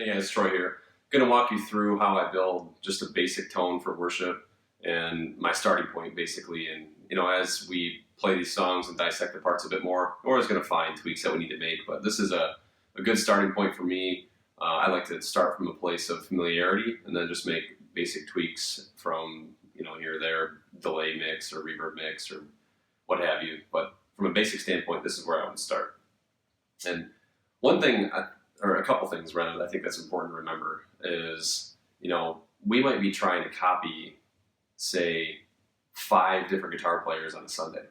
Hey guys, Troy here. Going to walk you through how I build just a basic tone for worship and my starting point basically. And as we play these songs and dissect the parts a bit more, we're always going to find tweaks that we need to make. But this is a good starting point for me. I like to start from a place of familiarity and then just make basic tweaks from here or there, delay mix or reverb mix or what have you. But from a basic standpoint, this is where I would start. And one thing, or a couple things rather, I think that's important to remember is, we might be trying to copy, say, 5 different guitar players on a Sunday.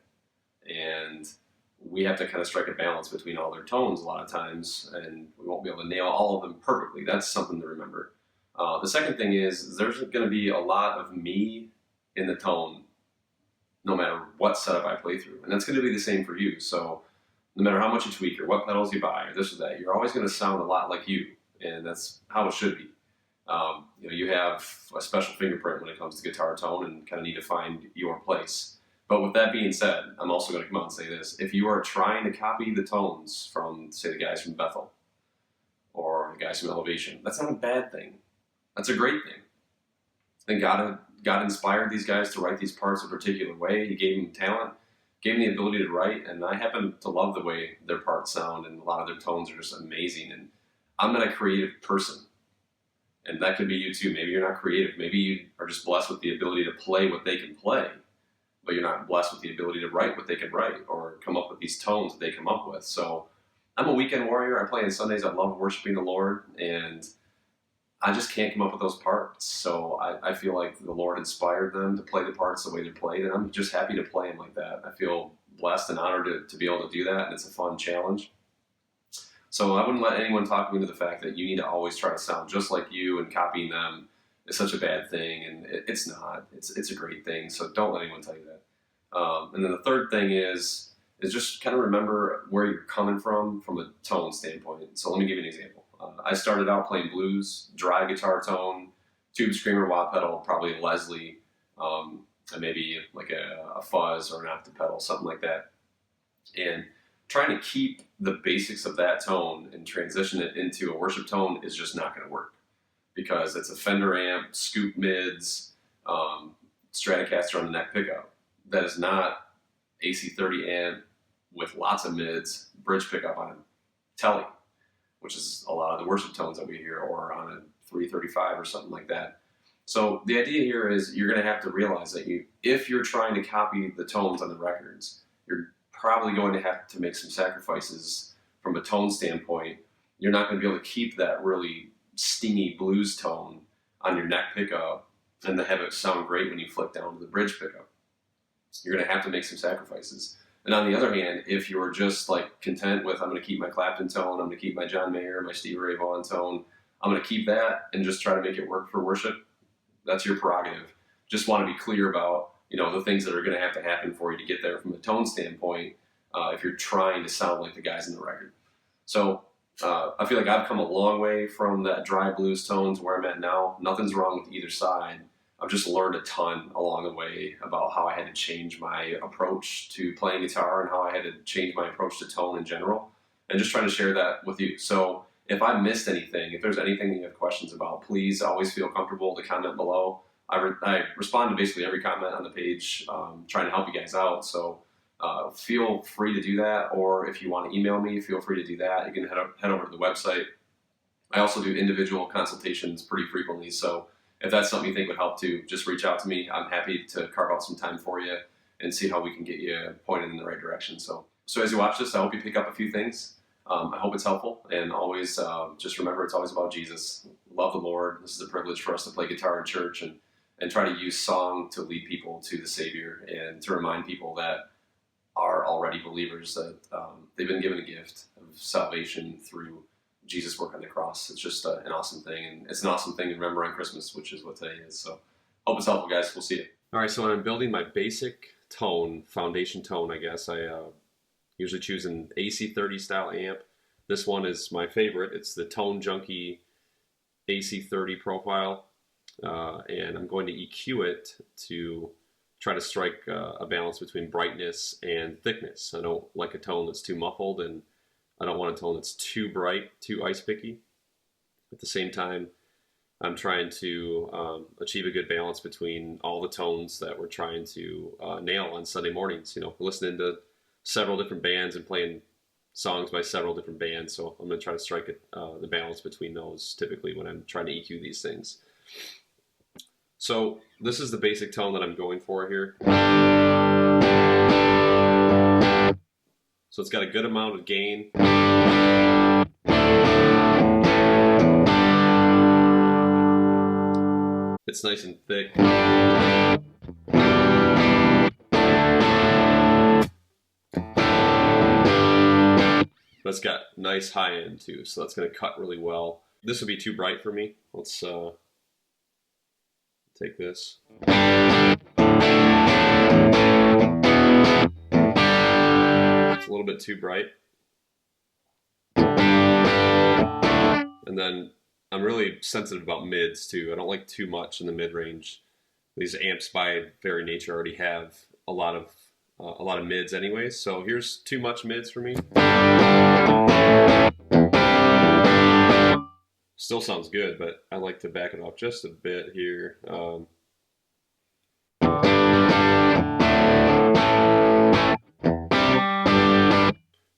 And we have to kind of strike a balance between all their tones a lot of times, and we won't be able to nail all of them perfectly. That's something to remember. The second thing is there's going to be a lot of me in the tone no matter what setup I play through. And that's going to be the same for you. So no matter how much you tweak or what pedals you buy or this or that, you're always going to sound a lot like you. And that's how it should be. You have a special fingerprint when it comes to guitar tone and kind of need to find your place. But with that being said, I'm also going to come out and say this. If you are trying to copy the tones from, say, the guys from Bethel or the guys from Elevation, that's not a bad thing. That's a great thing. I think God inspired these guys to write these parts a particular way. He gave them talent, gave them the ability to write, and I happen to love the way their parts sound, and a lot of their tones are just amazing. And I'm not a creative person, and that could be you too. Maybe you're not creative. Maybe you are just blessed with the ability to play what they can play, but you're not blessed with the ability to write what they can write or come up with these tones that they come up with. So I'm a weekend warrior. I play on Sundays. I love worshiping the Lord, and I just can't come up with those parts. So I feel like the Lord inspired them to play the parts the way they're played, and I'm just happy to play them like that. I feel blessed and honored to be able to do that, and it's a fun challenge. So I wouldn't let anyone talk me into the fact that you need to always try to sound just like you, and copying them is such a bad thing, and it's not. It's a great thing, so don't let anyone tell you that. And then the third thing is just kind of remember where you're coming from a tone standpoint. So let me give you an example. I started out playing blues, dry guitar tone, tube screamer, wah pedal, probably a Leslie, and maybe like a fuzz or an octave pedal, something like that. And trying to keep the basics of that tone and transition it into a worship tone is just not going to work, because it's a Fender amp, scoop mids, Stratocaster on the neck pickup. That is not AC30 amp with lots of mids, bridge pickup on a Telly, which is a lot of the worship tones that we hear, or on a 335 or something like that. So the idea here is you're going to have to realize that if you're trying to copy the tones on the records, you're probably going to have to make some sacrifices from a tone standpoint. You're not going to be able to keep that really steamy blues tone on your neck pickup and have it sound great when you flick down to the bridge pickup. You're going to have to make some sacrifices. And on the other hand, if you're just like content with, I'm going to keep my Clapton tone, I'm going to keep my John Mayer, my Stevie Ray Vaughan tone, I'm going to keep that and just try to make it work for worship, that's your prerogative. Just want to be clear about the things that are going to have to happen for you to get there from a tone standpoint if you're trying to sound like the guys in the record. So I feel like I've come a long way from that dry blues tone to where I'm at now. Nothing's wrong with either side. I've just learned a ton along the way about how I had to change my approach to playing guitar and how I had to change my approach to tone in general, and just trying to share that with you. So if I missed anything, if there's anything that you have questions about, please always feel comfortable to comment below. I respond to basically every comment on the page, trying to help you guys out. So feel free to do that, or if you want to email me, feel free to do that. You can head over to the website. I also do individual consultations pretty frequently, so if that's something you think would help too, just reach out to me. I'm happy to carve out some time for you and see how we can get you pointed in the right direction. So as you watch this, I hope you pick up a few things. I hope it's helpful, and always just remember it's always about Jesus. Love the Lord. This is a privilege for us to play guitar in church and try to use song to lead people to the Savior and to remind people that are already believers that they've been given a gift of salvation through Jesus' work on the cross. It's just an awesome thing, and it's an awesome thing to remember on Christmas, which is what today is. So hope it's helpful, guys. We'll see you. All right, so when I'm building my basic tone, foundation tone, I guess, I usually choose an AC30 style amp. This one is my favorite. It's the Tone Junkie AC30 profile, and I'm going to EQ it to try to strike a balance between brightness and thickness. I don't like a tone that's too muffled, and I don't want a tone that's too bright, too ice picky. At the same time, I'm trying to achieve a good balance between all the tones that we're trying to nail on Sunday mornings. You know, listening to several different bands and playing songs by several different bands. So I'm going to try to strike the balance between those typically when I'm trying to EQ these things. So this is the basic tone that I'm going for here. So it's got a good amount of gain. It's nice and thick. But it's got nice high end too, so that's going to cut really well. This would be too bright for me. Let's take this. It's a little bit too bright. And then I'm really sensitive about mids too. I don't like too much in the mid range. These amps by very nature already have a lot of mids anyways. So here's too much mids for me. Still sounds good, but I like to back it off just a bit here.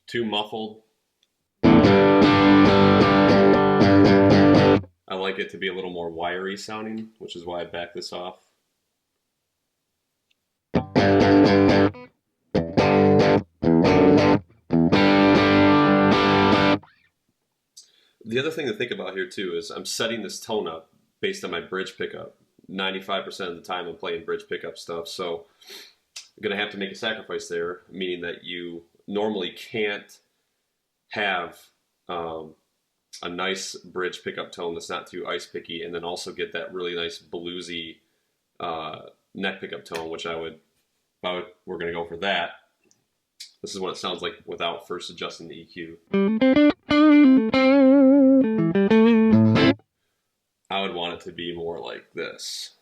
Too muffled. I like it to be a little more wiry sounding, which is why I back this off. The other thing to think about here too is I'm setting this tone up based on my bridge pickup. 95% of the time I'm playing bridge pickup stuff, so I'm going to have to make a sacrifice there, meaning that you normally can't have a nice bridge pickup tone that's not too ice picky, and then also get that really nice bluesy neck pickup tone, which we're going to go for that. This is what it sounds like without first adjusting the EQ. I would want it to be more like this.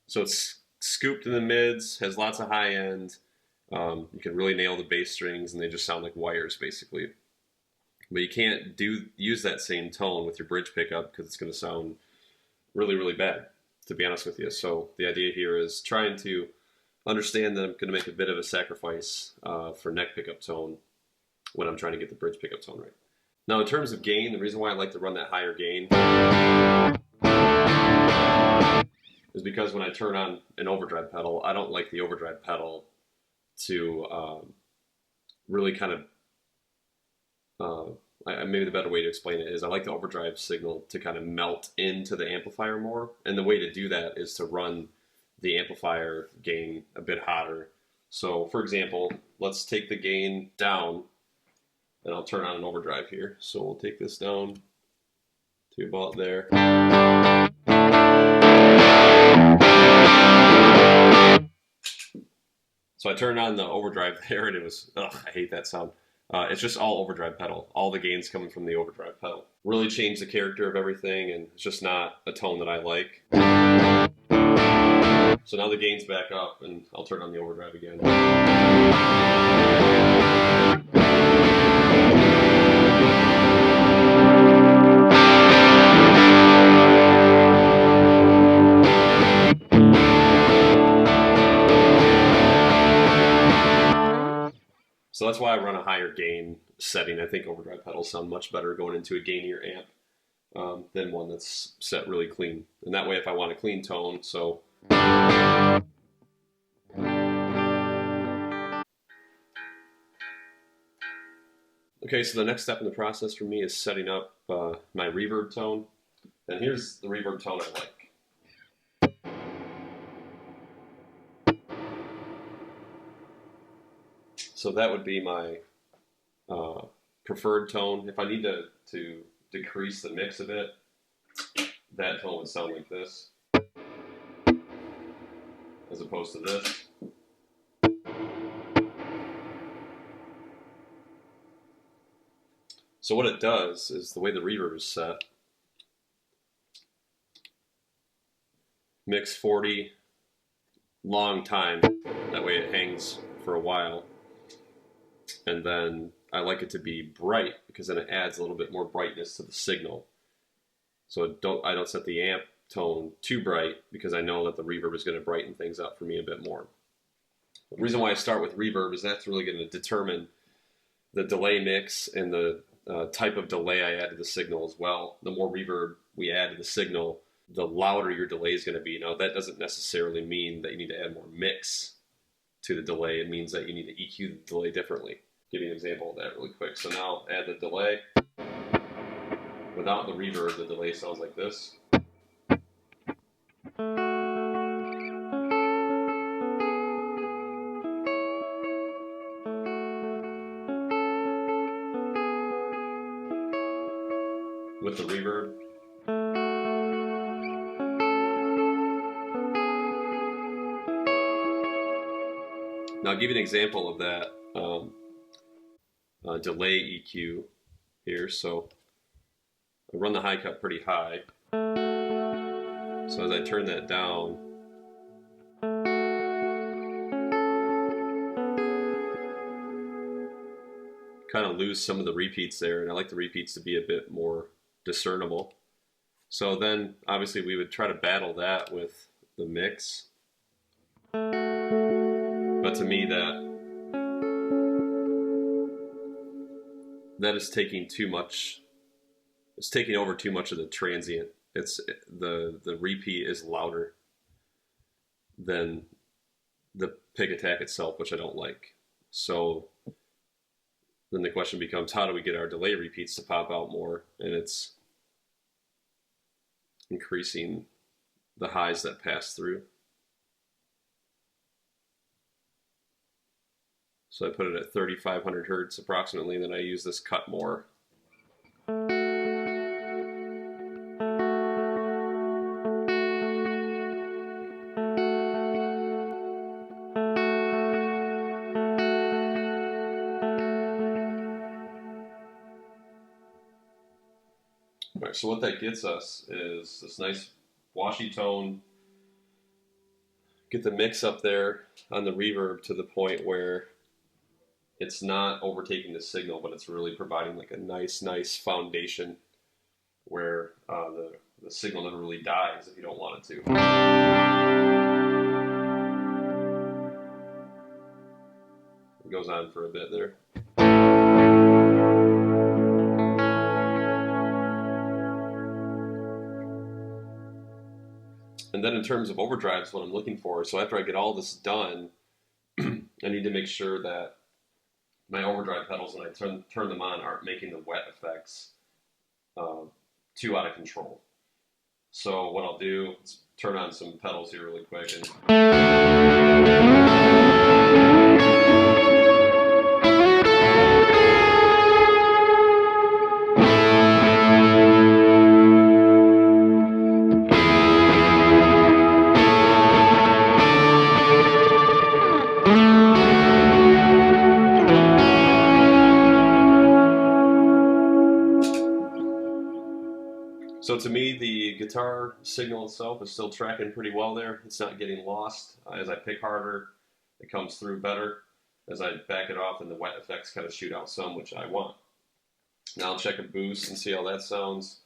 So it's scooped in the mids, has lots of high end. You can really nail the bass strings, and they just sound like wires basically. But you can't use that same tone with your bridge pickup because it's going to sound really, really bad, to be honest with you. So the idea here is trying to understand that I'm going to make a bit of a sacrifice for neck pickup tone when I'm trying to get the bridge pickup tone right. Now in terms of gain, the reason why I like to run that higher gain is because when I turn on an overdrive pedal, I don't like the overdrive pedal to really kind of maybe the better way to explain it is I like the overdrive signal to kind of melt into the amplifier more, and the way to do that is to run the amplifier gain a bit hotter. So for example, let's take the gain down, and I'll turn on an overdrive here. So we'll take this down to about there. So I turned on the overdrive there, and it was, ugh, I hate that sound. It's just all overdrive pedal. All the gains coming from the overdrive pedal. Really changed the character of everything, and it's just not a tone that I like. So now the gain's back up, and I'll turn on the overdrive again. So that's why I run a higher gain setting. I think overdrive pedals sound much better going into a gainier amp than one that's set really clean. And that way, if I want a clean tone, so. Okay, so the next step in the process for me is setting up my reverb tone. And here's the reverb tone I like. So that would be my preferred tone. If I need to decrease the mix a bit, that tone would sound like this, as opposed to this. So what it does is the way the reverb is set mix 40 long time. That way it hangs for a while. And then I like it to be bright because then it adds a little bit more brightness to the signal. So I don't set the amp tone too bright because I know that the reverb is going to brighten things up for me a bit more. The reason why I start with reverb is that's really going to determine the delay mix and the type of delay I add to the signal as well. The more reverb we add to the signal, the louder your delay is going to be. Now, that doesn't necessarily mean that you need to add more mix to the delay. It means that you need to EQ the delay differently. I'll give you an example of that really quick. So now add the delay. Without the reverb, the delay sounds like this. With the reverb, now I'll give you an example of that delay EQ here. So I run the high cut pretty high. So as I turn that down, kind of lose some of the repeats there, and I like the repeats to be a bit more discernible. So then obviously we would try to battle that with the mix. But to me that is taking too much, it's taking over too much of the transient. It's the repeat is louder than the pick attack itself, which I don't like. So then the question becomes, how do we get our delay repeats to pop out more? And it's increasing the highs that pass through. So I put it at 3,500 hertz approximately, and then I use this cut more. All right, so what that gets us is this nice washy tone. Get the mix up there on the reverb to the point where it's not overtaking the signal, but it's really providing like a nice foundation where the signal never really dies if you don't want it to. It goes on for a bit there. And then in terms of overdrives, what I'm looking for, so after I get all this done, I need to make sure that my overdrive pedals, when I turn them on, aren't making the wet effects too out of control. So what I'll do is turn on some pedals here really quick. So to me, the guitar signal itself is still tracking pretty well there. It's not getting lost. As I pick harder, it comes through better. As I back it off, and the wet effects kind of shoot out some, which I want. Now I'll check a boost and see how that sounds.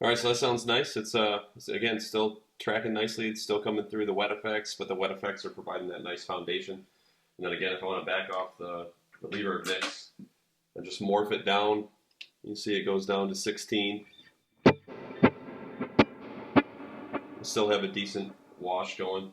All right, so that sounds nice. It's again still tracking nicely. It's still coming through the wet effects, but the wet effects are providing that nice foundation. And then again, if I want to back off the reverb mix and just morph it down, you see it goes down to 16. Still have a decent wash going.